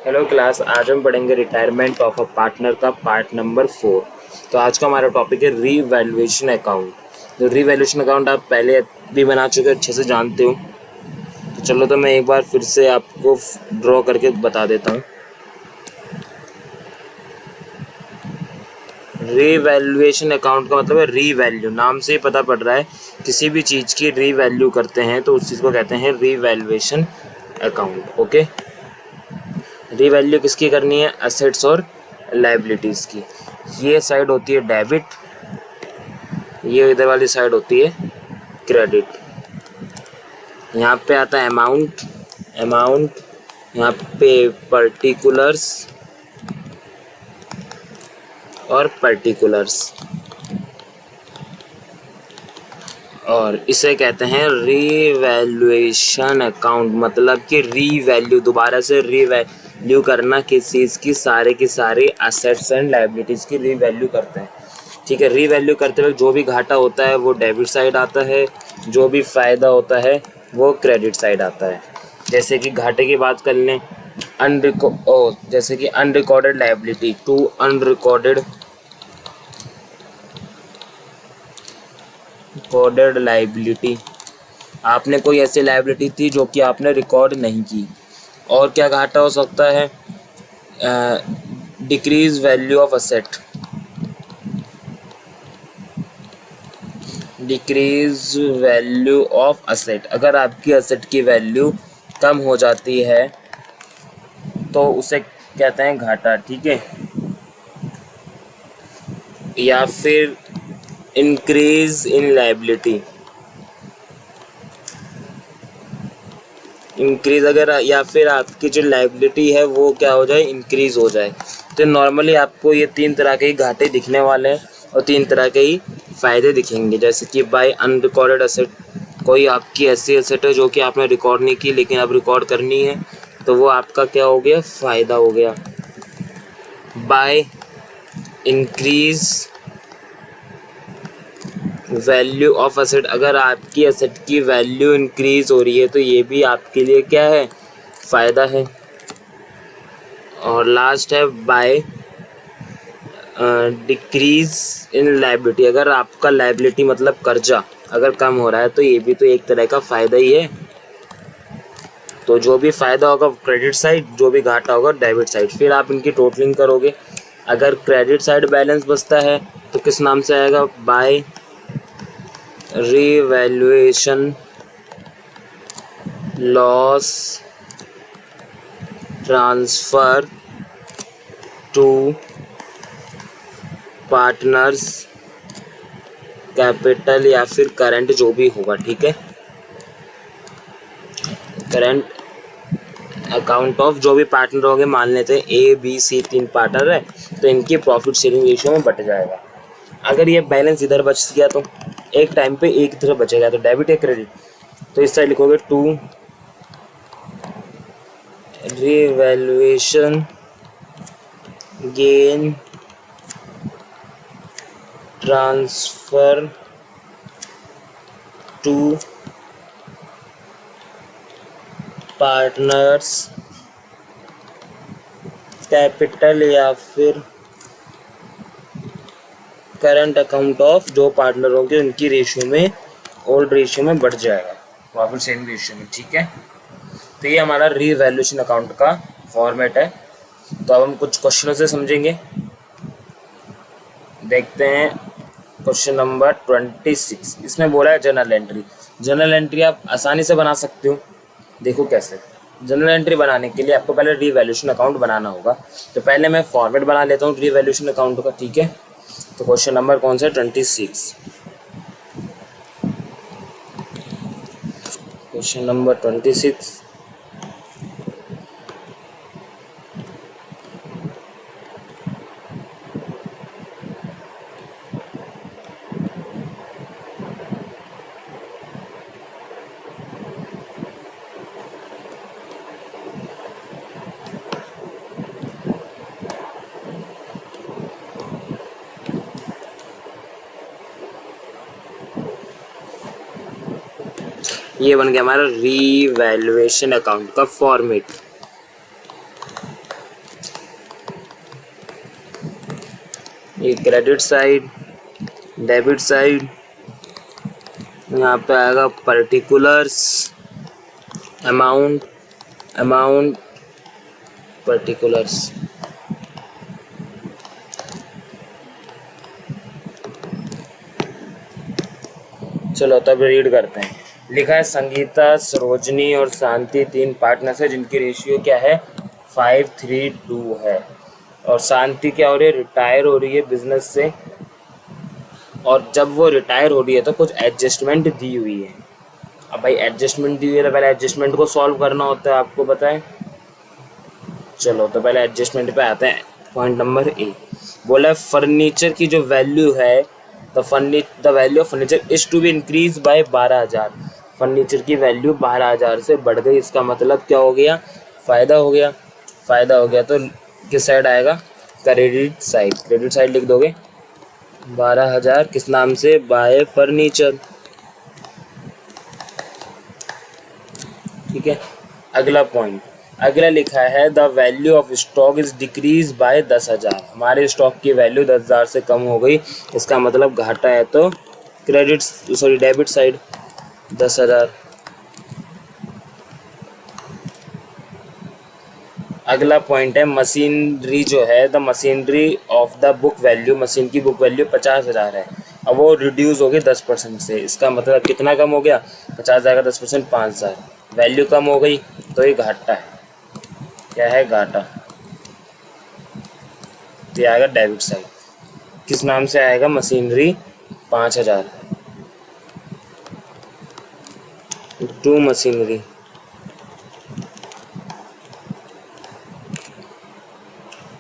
Hello class, आज हम पढ़ेंगे रिटायरमेंट ऑफ अ पार्टनर का पार्ट नंबर 4। तो आज का हमारा टॉपिक है रीवैल्यूएशन अकाउंट। तो रीवैल्यूएशन अकाउंट आप पहले भी बना चुके हो, अच्छे से जानते हो। तो चलो, तो मैं एक बार फिर से आपको ड्रॉ करके बता देता हूँ। रीवैल्यूएशन अकाउंट का मतलब है रीवैल्यू। नाम से ही पता पड़ रहा है, किसी भी चीज़ की रीवैल्यू करते हैं तो उस चीज़ को कहते हैं रीवैल्यूएशन अकाउंट। ओके, रीवैल्यू किसकी करनी है? एसेट्स और लायबिलिटीज़ की। ये साइड होती है डेबिट, ये इधर वाली साइड होती है क्रेडिट। यहाँ पे आता है अमाउंट, यहाँ पे पर्टिकुलर्स और पर्टिकुलर्स, और इसे कहते हैं रीवैल्यूएशन अकाउंट। मतलब कि रीवैल्यू, दोबारा से रीवैल्यू करना किस चीज़ की? सारे की सारी एसेट्स एंड लायबिलिटीज़ की रीवैल्यू करते हैं। ठीक है, रीवैल्यू करते वक्त जो भी घाटा होता है वो डेबिट साइड आता है, जो भी फ़ायदा होता है वो क्रेडिट साइड आता है। जैसे कि घाटे की बात कर लें, जैसे कि unrecorded liability to unrecorded liability. आपने कोई ऐसी लायबिलिटी थी जो कि आपने रिकॉर्ड नहीं की। और क्या घाटा हो सकता है? Decrease value of asset, decrease value of asset. अगर आपकी असेट की वैल्यू कम हो जाती है तो उसे कहते हैं घाटा। ठीक है, या फिर इंक्रीज इन लायबिलिटी, इंक्रीज अगर, या फिर आपकी जो लायबिलिटी है वो क्या हो जाए? इंक्रीज हो जाए। तो नॉर्मली आपको ये तीन तरह के ही घाटे दिखने वाले हैं और तीन तरह के ही फ़ायदे दिखेंगे। जैसे कि बाय अनरिकॉर्डेड असेट, कोई आपकी ऐसी असेट है जो कि आपने रिकॉर्ड नहीं की लेकिन अब रिकॉर्ड करनी है, तो वो आपका क्या हो गया? फ़ायदा हो गया। By increase value of asset, अगर आपकी असेट की वैल्यू इंक्रीज हो रही है तो ये भी आपके लिए क्या है? फ़ायदा है। और लास्ट है बाय डिक्रीज इन लायबिलिटी, अगर आपका लायबिलिटी मतलब कर्जा अगर कम हो रहा है तो ये भी तो एक तरह का फ़ायदा ही है। तो जो भी फ़ायदा होगा क्रेडिट साइड, जो भी घाटा होगा डेबिट साइड। फिर आप इनकी टोटलिंग करोगे, अगर क्रेडिट साइड बैलेंस बचता है तो किस नाम से आएगा? By revaluation loss transfer to partners capital, या फिर करंट, जो भी होगा। ठीक है, करंट अकाउंट ऑफ जो भी पार्टनर होंगे, मान लेते हैं ए बी सी तीन पार्टनर है, तो इनकी प्रॉफिट शेयरिंग रेशियो में बट जाएगा। अगर ये बैलेंस इधर बच गया तो एक टाइम पे एक तरफ बचेगा, तो डेबिट या क्रेडिट। तो इस साइड लिखोगे to revaluation gain transfer to partners capital, या फिर करंट अकाउंट ऑफ जो पार्टनर होंगे उनकी रेशियो में, ओल्ड रेशियो में बढ़ जाएगा, प्रॉफिट शेयरिंग रेशियो में। ठीक है, तो ये हमारा रीवैल्यूएशन अकाउंट का फॉर्मेट है। तो अब हम कुछ क्वेश्चनों से समझेंगे। देखते हैं क्वेश्चन नंबर 26। इसमें बोला है जर्नल एंट्री। जर्नल एंट्री आप आसानी से बना सकते हो। देखो कैसे। जर्नल एंट्री बनाने के लिए आपको पहले रीवैल्यूएशन अकाउंट बनाना होगा। तो पहले मैं फॉर्मेट बना लेता हूँ रीवैल्यूएशन अकाउंट का। ठीक है, तो क्वेश्चन नंबर कौन सा है? 26। Question number 26। ये बन गया हमारा रीवैल्यूएशन अकाउंट का फॉर्मेट। ये क्रेडिट साइड, डेबिट साइड, यहाँ पे आएगा पर्टिकुलर्स, अमाउंट, अमाउंट, पर्टिकुलर्स। चलो तब रीड करते हैं। लिखा है संगीता, सरोजनी और शांति 3 पार्टनर्स है जिनकी रेशियो क्या है 5:3:2 है। और शांति क्या हो रही है, रिटायर हो रही है बिजनेस से, और जब वो रिटायर हो रही है तो कुछ एडजस्टमेंट दी हुई है। अब भाई एडजस्टमेंट दी हुई है तो पहले एडजस्टमेंट को सॉल्व करना होता है, आपको पता है। चलो तो पहले एडजस्टमेंट पे आते हैं। पॉइंट नंबर ए बोला है फर्नीचर की जो वैल्यू है the value of furniture is to be increase by 12,000। Furniture की वैल्यू 12,000 से बढ़ गई, इसका मतलब क्या हो गया, फ़ायदा हो गया। फ़ायदा हो गया तो किस साइड आएगा, क्रेडिट साइड। क्रेडिट साइड लिख दोगे 12,000 किस नाम से, बाय फर्नीचर। ठीक है, अगला पॉइंट, अगला लिखा है the value of stock is decrease by 10,000। हमारे स्टॉक की वैल्यू 10,000 से कम हो गई, इसका मतलब घाटा है, तो डेबिट साइड 10,000। अगला पॉइंट है मशीनरी जो है the machinery of the book value, machine की बुक वैल्यू 50,000 है, अब वो रिड्यूस हो गई 10% से। इसका मतलब कितना कम हो गया, 50,000 का 10% 5,000, वैल्यू कम हो गई तो ये घाटा है। क्या है, घाटा। तो ये आएगा डेबिट साइड, किस नाम से आएगा, मशीनरी 5,000 टू मशीनरी।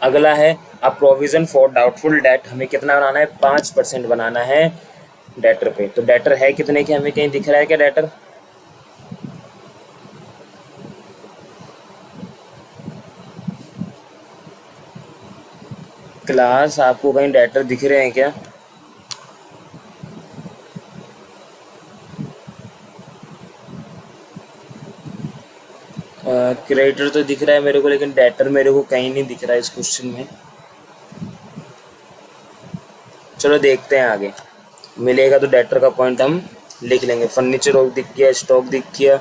अगला है a provision for doubtful debt, हमें कितना बनाना है, 5% बनाना है डेटर पे। तो डेटर है कितने के, हमें कहीं दिख रहा है क्या डेटर, क्लास आपको कहीं डेटर दिख रहे हैं क्या, क्रेडिटर तो दिख रहा है मेरे को, लेकिन डेटर मेरे को कहीं नहीं दिख रहा है इस क्वेश्चन में। चलो देखते हैं आगे, मिलेगा तो डेटर का पॉइंट हम लिख लेंगे। फर्नीचर दिख गया, स्टॉक दिख गया,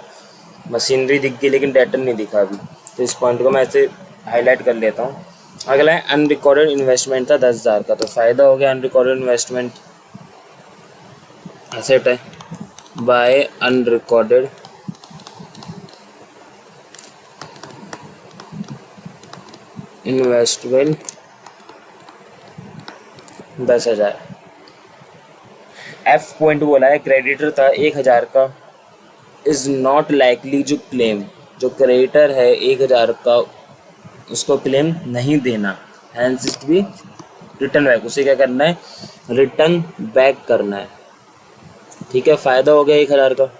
मशीनरी दिख गई, लेकिन डेटर नहीं दिखा अभी, तो इस पॉइंट को मैं ऐसे हाईलाइट कर लेता हूँ। अगला है अनरिकॉर्डेड इन्वेस्टमेंट था 10,000 का, तो फ़ायदा हो गया, अनरिकॉर्डेड इन्वेस्टमेंट एसेट है by unrecorded investment 10,000। F point बोला है क्रेडिटर था 1,000 का, इज नॉट लाइकली जो क्लेम, जो क्रेडिटर है 1,000 का उसको क्लेम नहीं देना, hence it be return back, उसे क्या करना है, रिटर्न बैक करना है। ठीक है, फ़ायदा हो गया 1,000 का।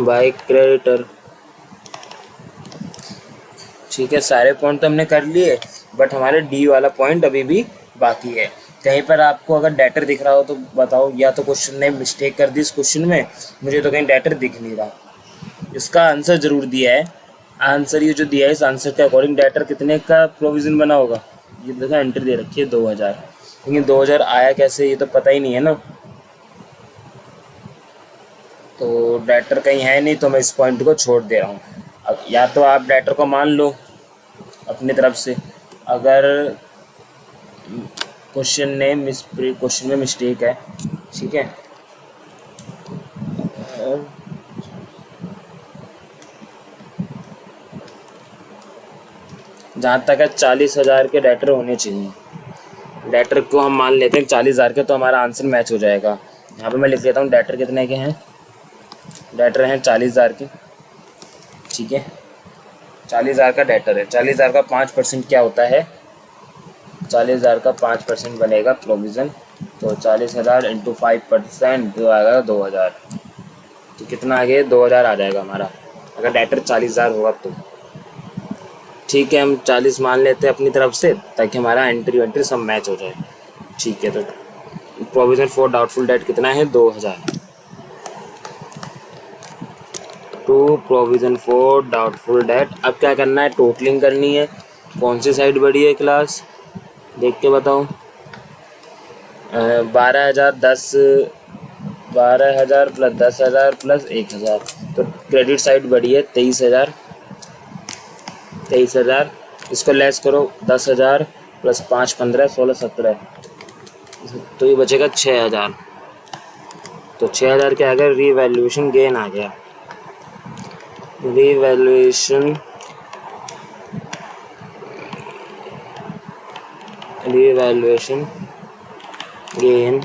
By creditor. ठीक है, सारे पॉइंट तो हमने कर लिए, बट हमारे डी वाला पॉइंट अभी भी बाकी है। कहीं पर आपको अगर डेटर दिख रहा हो तो बताओ, या तो क्वेश्चन ने मिस्टेक कर दी इस क्वेश्चन में, मुझे तो कहीं डेटर दिख नहीं रहा। इसका आंसर जरूर दिया है, आंसर ये जो दिया है इस आंसर के अकॉर्डिंग डेटर कितने का प्रोविज़न बना होगा, ये देखा एंट्री दे रखी है 2,000, लेकिन 2,000 आया कैसे ये तो पता ही नहीं है ना, तो डेटर कहीं है नहीं, तो मैं इस पॉइंट को छोड़ दे रहा हूँ। अब या तो आप डेटर को मान लो अपनी तरफ से, अगर क्वेश्चन में मिस्टेक है, ठीक है, जहाँ तक है 40,000 के डेटर होने चाहिए, डेटर को हम मान लेते हैं 40,000 के, तो हमारा आंसर मैच हो जाएगा। यहाँ पे मैं लिख लेता हूँ डेटर कितने के हैं, डेटर हैं 40,000 के। ठीक है, 40,000 का डेटर है, 40,000 का 5% क्या होता है, 40,000 का 5% बनेगा प्रोविज़न, तो 40,000 इंटू 5% जो आएगा 2,000, तो कितना आ गया, 2,000 आ जाएगा हमारा, अगर डेटर 40,000 होगा तो। ठीक है, हम 40 मान लेते हैं अपनी तरफ से, ताकि हमारा एंट्री सब मैच हो जाए। ठीक है, तो प्रोविज़न फॉर डाउटफुल डेट कितना है, 2,000। To provision for doubtful debt. अब क्या करना है, टोटलिंग करनी है। कौन सी साइड बड़ी है क्लास, देख के बताओ। 12,000 12,000 प्लस 10,000 प्लस 1,000, तो क्रेडिट साइड बड़ी है 23,000। 23,000, इसको लेस करो 10,000 प्लस 5 15 16 17, तो ये बचेगा 6,000। तो 6,000 क्या आ गया, रीवैल्यूएशन गेन आ गया। Revaluation gain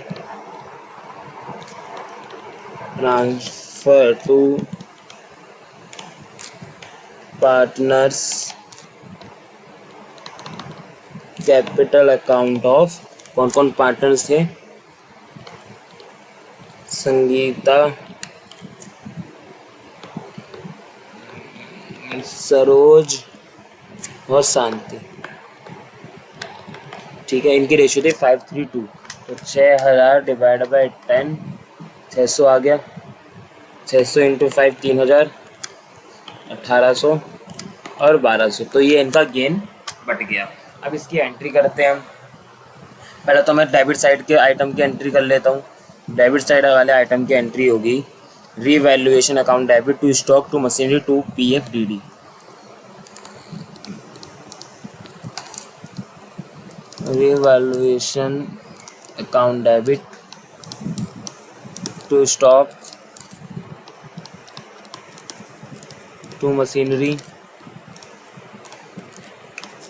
transfer to partners capital account of, कौन कौन पार्टनर्स थे, संगीता, सरोज और शांति। ठीक है, इनकी रेशियो थी 5:3:2। तो 6,000 डिवाइड बाई 10, 600 आ गया। 600 इंटू 5 3,000, 1,800 और 1,200। तो ये इनका गेन बट गया। अब इसकी एंट्री करते हैं हम। पहले तो मैं डेबिट साइड के आइटम की एंट्री कर लेता हूँ। डेबिट साइड वाले आइटम की एंट्री होगी revaluation account debit to stock to machinery to PFDD। Revaluation account debit to stock to machinery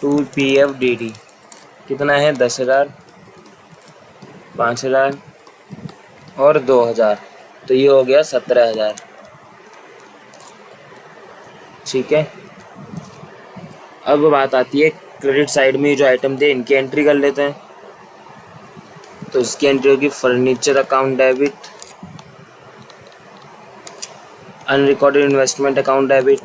to PFDD। कितना है, 10,000, 5,000 और 2,000, तो ये हो गया 17,000। ठीक है, अब बात आती है क्रेडिट साइड में जो आइटम थे इनकी एंट्री कर लेते हैं। तो इसकी एंट्री होगी furniture account debit, unrecorded investment account debit,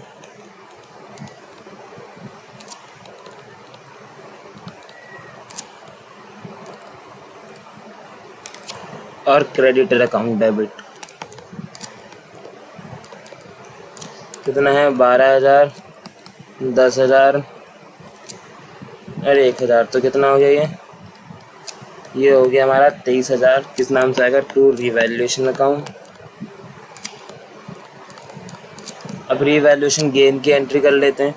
और क्रेडिटर अकाउंट डेबिट। कितना है, 12,000, 10,000 और 1,000, तो कितना हो गया ये हो गया हमारा 23,000। किस नाम से आएगा, टू रीवैल्यूएशन अकाउंट। अब रीवैल्यूएशन गेन की एंट्री कर लेते हैं।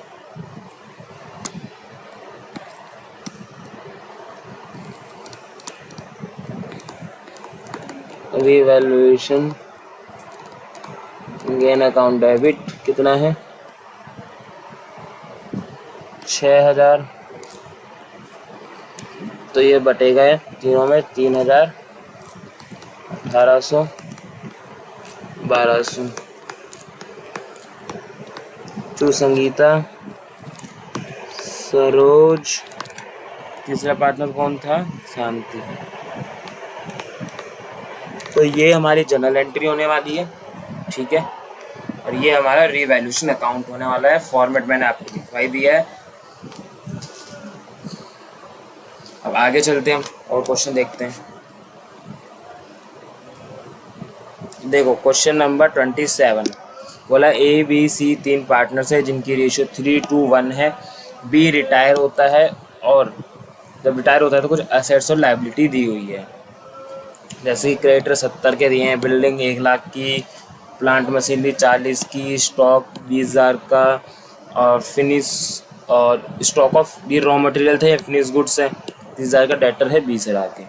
रीवैल्यूएशन गेन अकाउंट डेबिट कितना है, 6,000। तो ये बटेगा तीनों में, 3,000, 1,800, 1,200। टू संगीता, सरोज, तीसरा पार्टनर कौन था, शांति। तो ये हमारी जनरल एंट्री होने वाली है। ठीक है, और ये हमारा रीवैल्यूएशन अकाउंट होने वाला है। फॉर्मेट मैंने आपको दिखाई दिया है। अब आगे चलते हैं और क्वेश्चन देखते हैं। देखो क्वेश्चन नंबर 27 बोला ABC 3 पार्टनर्स है जिनकी रेशियो 3:1 है। B रिटायर होता है और जब रिटायर होता है तो कुछ एसेट्स और लायबिलिटी दी हुई है, जैसे कि क्रेडिटर 70 के दिए हैं, बिल्डिंग 1 लाख की, प्लांट मशीनरी 40 की, स्टॉक 20,000 का, और फिनिश और स्टॉक ऑफ ये रॉ मटेरियल थे, फिनिश गुड्स है 30,000 का, डेटर है 20,000 के।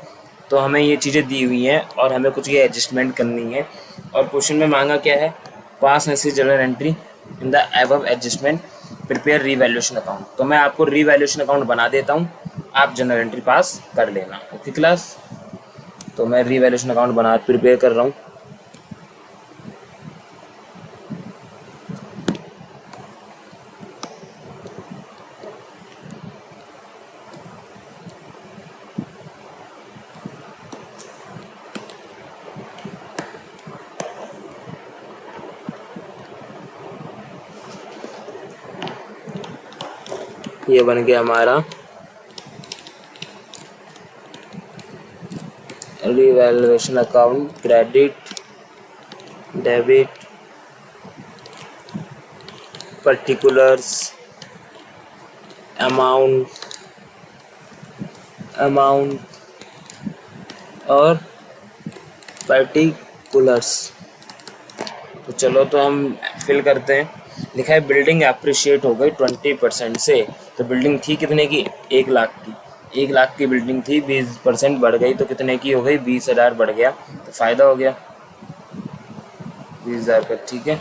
तो हमें ये चीज़ें दी हुई हैं और हमें कुछ ये एडजस्टमेंट करनी है। और क्वेश्चन में मांगा क्या है, पास ऐसी general entry in the above adjustment, prepare revaluation account. तो मैं आपको रीवैल्यूएशन अकाउंट बना देता हूँ, आप जनरल एंट्री पास कर लेना। ओके क्लास, तो मैं रीवैल्यूएशन अकाउंट बना प्रिपेयर कर रहा हूँ। ये बन गया हमारा revaluation account, credit, debit, particulars, amount और पर्टिकुलर्स। तो चलो तो हम फिल करते हैं। लिखा है बिल्डिंग अप्रिशिएट हो गई 20% से। तो बिल्डिंग थी कितने की? 1,00,000 की। 1,00,000 की बिल्डिंग थी, 20% बढ़ गई तो कितने की हो गई? 20,000 बढ़ गया, तो फ़ायदा हो गया 20,000 का। ठीक है,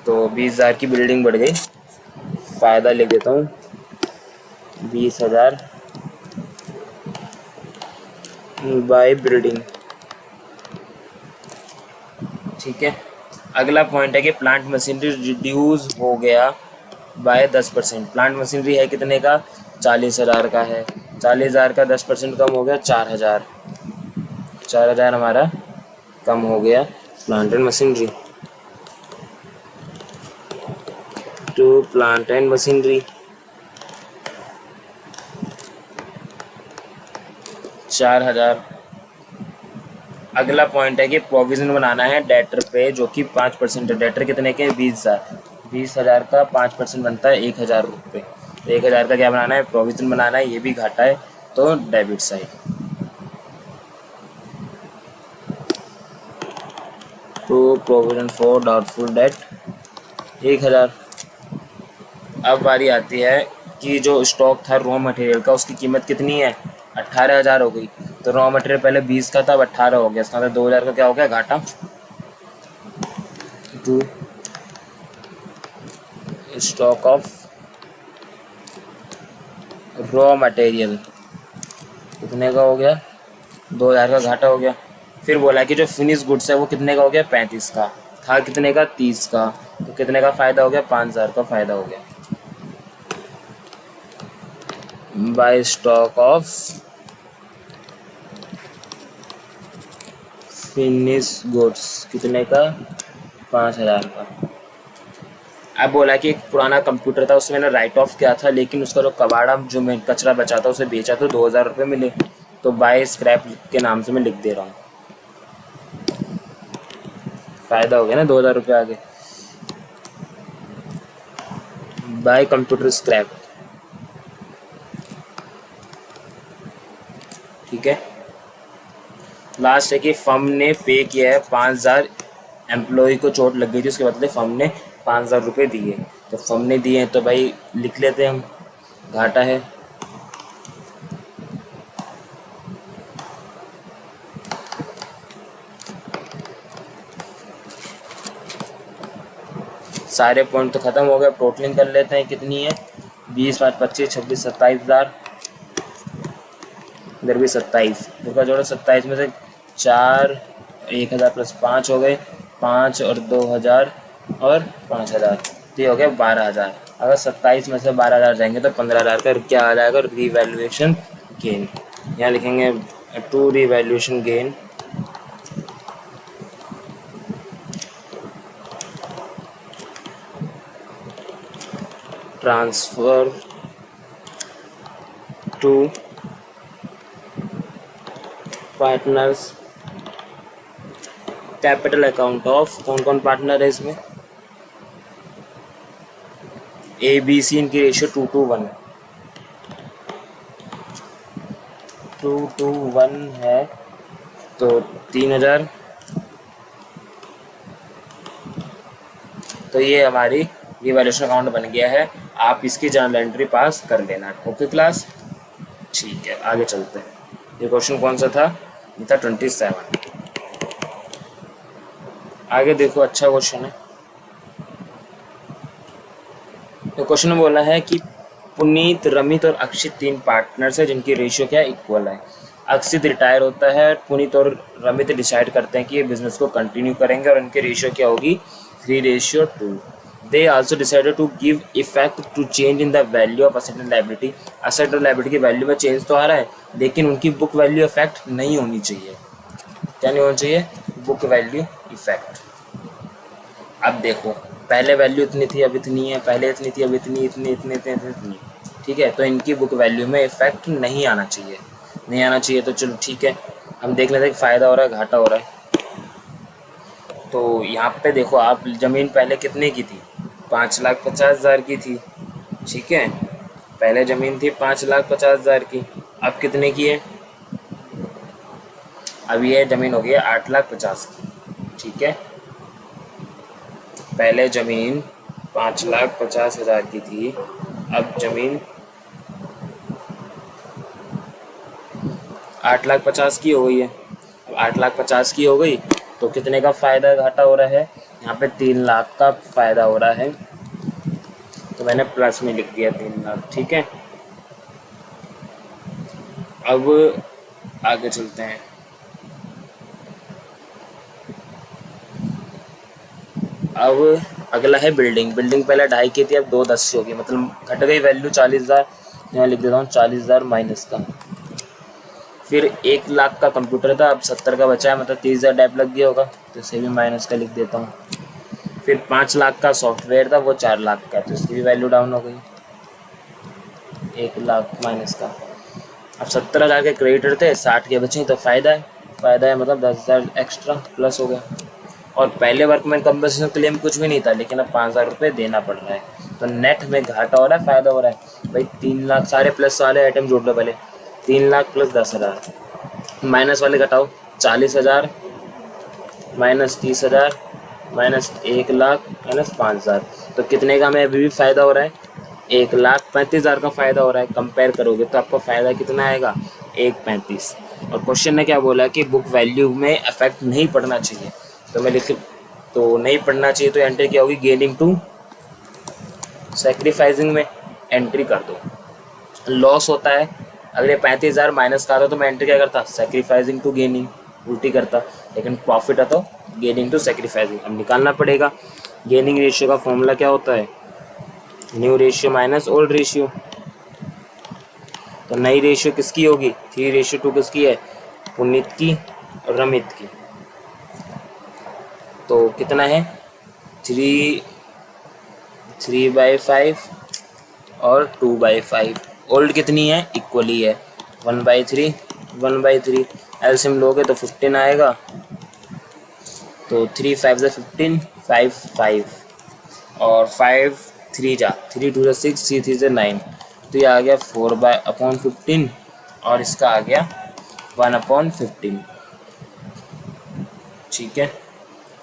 तो 20,000 की बिल्डिंग बढ़ गई, फ़ायदा लिख देता हूँ 20,000 बाय बिल्डिंग। ठीक है, अगला पॉइंट है कि प्लांट मशीनरी रिड्यूस हो गया बाय 10%। प्लांट मशीनरी है कितने का? 40,000 का है। 40,000 का 10% कम हो गया 4,000। 4,000 हमारा कम हो गया plant and machinery. To plant and machinery 4,000। अगला पॉइंट है कि प्रोविज़न बनाना है डेटर पे, जो कि 5% है। डेटर कितने के? 20,000। 20,000 का 5% बनता है 1,000 रुपये। तो 1,000 का क्या बनाना है? प्रोविज़न बनाना है। ये भी घाटा है तो डेबिट साइड। तो प्रोविज़न फॉर डाउटफुल डेट 1,000। अब बारी आती है कि जो स्टॉक था रॉ मटेरियल का, उसकी कीमत कितनी है? 18,000 हो गई। तो रॉ मटेरियल पहले 20 का था, अब 18 हो गया। इसका मतलब 2,000 का क्या हो गया? घाटा। To stock of raw material कितने का हो गया? 2,000 का घाटा हो गया। फिर बोला कि जो फिनिश गुड्स है वो कितने का हो गया? 35 का। था कितने का? 30 का। तो कितने का फ़ायदा हो गया? 5,000 का फ़ायदा हो गया। By stock of finish goods कितने का? 5,000 का। अब बोला कि एक पुराना कंप्यूटर था, उसमें मैंने राइट ऑफ किया था, लेकिन उसका जो कबाड़ा जो मैं कचरा बचा था उसे बेचा तो 2,000 रुपये मिले। तो बाय स्क्रैप के नाम से मैं लिख दे रहा हूँ। फ़ायदा हो गया ना 2,000 रुपये आगे। Bye computer scrap. ठीक है, लास्ट है कि फर्म ने पे किया है 5,000। एम्प्लॉय को चोट लग गई थी, उसके बदले फर्म ने 5,000 रुपये दिए। तो फर्म ने दिए हैं तो भाई लिख लेते हैं हम, घाटा है। सारे पॉइंट तो ख़त्म हो गए। टोटलिंग कर लेते हैं, कितनी है? 20, 5, 25, 26, 27,000। इधर भी 27। इधर का जोड़ा 27 में से 4, 1,000 प्लस 5 हो गए। 5 और 2,000 और 5,000, तो ये हो गया 12,000। अगर 27 में से 12,000 जाएंगे तो 15,000 का क्या आ जाएगा? Revaluation gain. यहाँ लिखेंगे to revaluation gain transfer to partners capital account of. कौन कौन पार्टनर है इसमें? ABC, इनकी रेशियो 2:1 है। 2:1 है तो 3,000। तो ये हमारी रिवैल्यूएशन अकाउंट बन गया है। आप इसकी जर्नल एंट्री पास कर लेना। ओके क्लास, ठीक है, आगे चलते हैं। ये क्वेश्चन कौन सा था? ये था 27। आगे देखो, अच्छा क्वेश्चन है। तो क्वेश्चन में बोला है कि पुनीत, रमित और अक्षित 3 पार्टनर्स है जिनकी रेशियो क्या इक्वल है। अक्षित रिटायर होता है, पुनीत और रमित डिसाइड करते हैं कि ये बिजनेस को कंटिन्यू करेंगे और इनकी रेशियो क्या होगी? 3:2। They also decided to give effect to change in the value of asset and liability. Asset और लायबिलिटी की वैल्यू में चेंज तो आ रहा है, लेकिन उनकी बुक वैल्यू इफेक्ट नहीं होनी चाहिए। क्या नहीं होना चाहिए? Book value effect. अब देखो, पहले वैल्यू इतनी थी अब इतनी है, पहले इतनी थी अब इतनी, इतनी। ठीक है, तो इनकी बुक वैल्यू में इफेक्ट नहीं आना चाहिए। नहीं आना चाहिए तो चलो ठीक है, हम देख लेते हैं कि फ़ायदा हो रहा है घाटा हो रहा है। तो यहाँ पे देखो आप, ज़मीन पहले कितने की थी, 5,50,000 की थी, ठीक है। पहले ज़मीन थी 5,50,000 की, अब कितने की है, अब ये ज़मीन हो गई है 8,50,000 की, ठीक है। पहले ज़मीन 5,50,000 की थी, अब ज़मीन 8,50,000 की हो गई है। अब 8,50,000 की हो गई तो कितने का फ़ायदा घाटा हो रहा है, यहाँ पे 3 लाख का फ़ायदा हो रहा है, तो मैंने प्लस में लिख दिया 3 लाख, ठीक है। अब आगे चलते हैं। अब अगला है बिल्डिंग। बिल्डिंग पहले 2.5 की थी, अब 2,10 की होगी, मतलब घट गई वैल्यू 40,000, यहाँ लिख देता हूँ 40,000 माइनस का। फिर 1 लाख का कंप्यूटर था, अब 70 का बचा है, मतलब 30,000 डैप लग गया होगा, तो इसे भी माइनस का लिख देता हूँ। फिर 5 लाख का सॉफ्टवेयर था, वो 4 लाख का, तो इसकी भी वैल्यू डाउन हो गई, 1 लाख माइनस का। अब 70,000 के क्रेडिटर थे, 60 के बचे, तो फ़ायदा है मतलब 10,000 एक्स्ट्रा प्लस हो गया। और पहले वर्कमैन कंपनसेशन क्लेम कुछ भी नहीं था, लेकिन अब 5,000 रुपये देना पड़ रहा है, तो नेट में घाटा हो रहा है, फ़ायदा हो रहा है भाई। 3 लाख, सारे प्लस वाले आइटम जोड़ लो पहले, 3 लाख प्लस 10,000, माइनस वाले घटाओ, 40,000 माइनस 30,000 माइनस 1 लाख माइनस 5,000, तो कितने का हमें अभी भी फ़ायदा हो रहा है, 1,35,000 का फ़ायदा हो रहा है। कंपेयर करोगे तो आपका फ़ायदा कितना आएगा, 1,35। और क्वेश्चन ने क्या बोला कि बुक वैल्यू में अफेक्ट नहीं पड़ना चाहिए, तो मैं लिख, तो नहीं पड़ना चाहिए, तो एंट्री क्या होगी, गेनिंग टू सेक्रीफाइसिंग में एंट्री कर दो। लॉस होता है, अगर ये 35,000 माइनस का आता तो मैं एंट्री क्या करता, सेक्रीफाइसिंग टू गेनिंग, उल्टी करता, लेकिन प्रॉफिट है तो गेनिंग टू सेक्रीफाइसिंग। अब निकालना पड़ेगा। गेनिंग रेशियो का फॉर्मूला क्या होता है, new ratio minus old ratio. तो नई रेशियो किसकी होगी, 3:2 किसकी है, पुनीत की और रमित की। तो कितना है, 3/5 और 2/5। ओल्ड कितनी है, इक्वली है, 1/3 1/3। एलसीएम लोगे तो 15 आएगा, तो 3 5 से 15, 5 5 और 5 3 जा 3 2 6 3 3 से 9, तो ये आ गया 4/15 और इसका आ गया 1/15, ठीक है।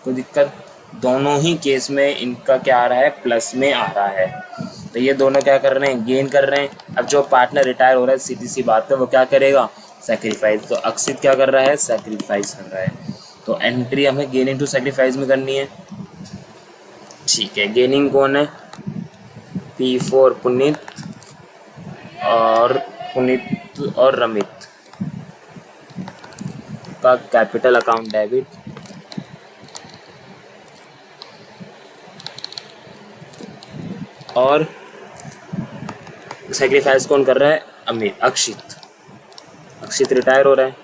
कोई दिक्कत, दोनों ही केस में इनका क्या आ रहा है, प्लस में आ रहा है। तो ये दोनों क्या कर रहे हैं, गेन कर रहे हैं। अब जो पार्टनर रिटायर हो रहा है, सीधी सी बात है, वो क्या करेगा, सेक्रीफाइस। तो अक्षित क्या कर रहा है, सेक्रीफाइस कर रहा है, तो एंट्री हमें गेनिंग टू सेक्रीफाइस में करनी है, ठीक है। गेनिंग कौन है, P4 पुनीत और रमित का कैपिटल अकाउंट डेबिट, और सेक्रीफाइस कौन कर रहा है, अमित, अक्षित रिटायर हो रहा है।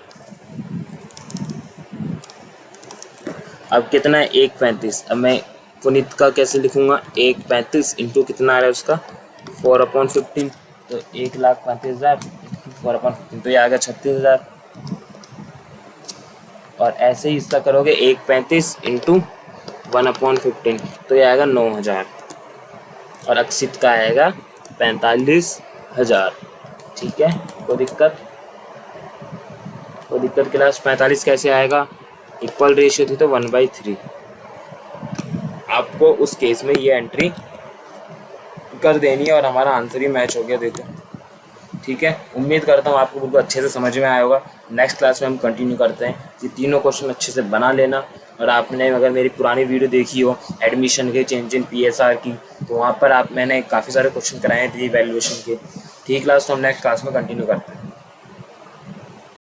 अब कितना है, 1/35। अब मैं पुनीत का कैसे लिखूंगा, 1/35 इंटू कितना आ रहा है उसका, 4/15, तो 1,35,000 4/15, तो ये आ गया 36,000। और ऐसे ही इसका करोगे 1/35 इंटू 1/15, तो ये आएगा 9,000, और अक्षित का आएगा 45,000, ठीक है। कोई दिक्कत क्लास, 45 कैसे आएगा, इक्वल रेशियो थी तो 1/3। आपको उस केस में ये एंट्री कर देनी है, और हमारा आंसर ही मैच हो गया, देखो, ठीक है। उम्मीद करता हूँ आपको बिल्कुल अच्छे से समझ में आया होगा। नेक्स्ट क्लास में हम कंटिन्यू करते हैं, ये तीनों क्वेश्चन अच्छे से बना लेना। और आपने अगर मेरी पुरानी वीडियो देखी हो एडमिशन के, चेंज इन PSR की, तो वहाँ पर मैंने काफ़ी सारे क्वेश्चन कराए हैं री वैल्यूएशन के, ठीक। क्लास तो हम नेक्स्ट क्लास में कंटिन्यू करते हैं।